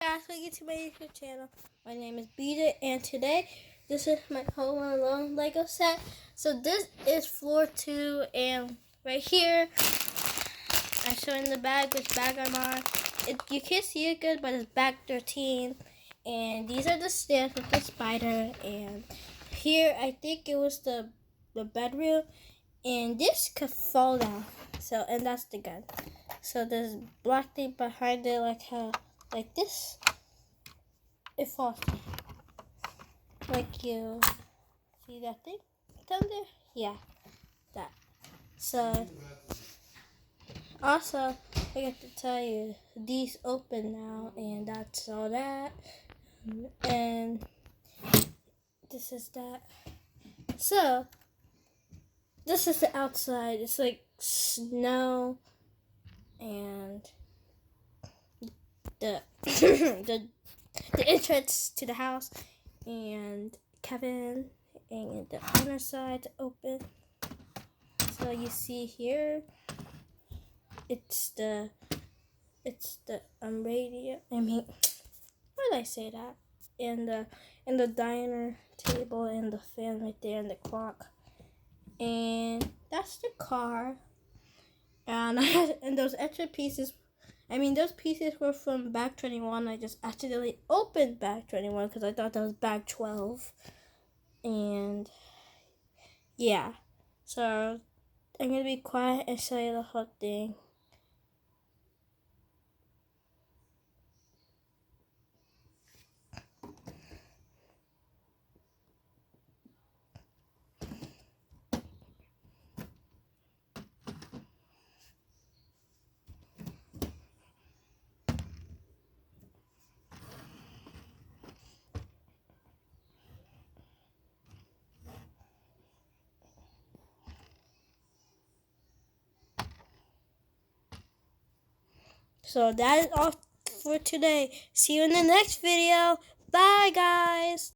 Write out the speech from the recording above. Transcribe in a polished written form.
Guys, welcome to my YouTube channel. My name is BJ, and today this is my Home Alone Lego set. So this is floor 2, and right here I'm showing the bag, which bag I'm on. You can't see it good, but it's bag 13. And these are the stairs with the spider. And here I think it was the bedroom, and this could fall down. So, and that's the gun. So there's black thing behind it, like this. It falls down. Like you see that thing down there? Yeah, that. So also I got to tell you these open now, and that's all that. And this is that. So this is the outside. It's like snow and the the entrance to the house, and Kevin, and the other side open. So you see here, it's the radio. I mean, why did I say that? And the diner table, and the fan right there, and the clock, and that's the car. And and those extra pieces. I mean, those pieces were from bag 21. I just accidentally opened bag 21 because I thought that was bag 12. And yeah, so I'm gonna be quiet and show you the whole thing. So that is all for today. See you in the next video. Bye, guys.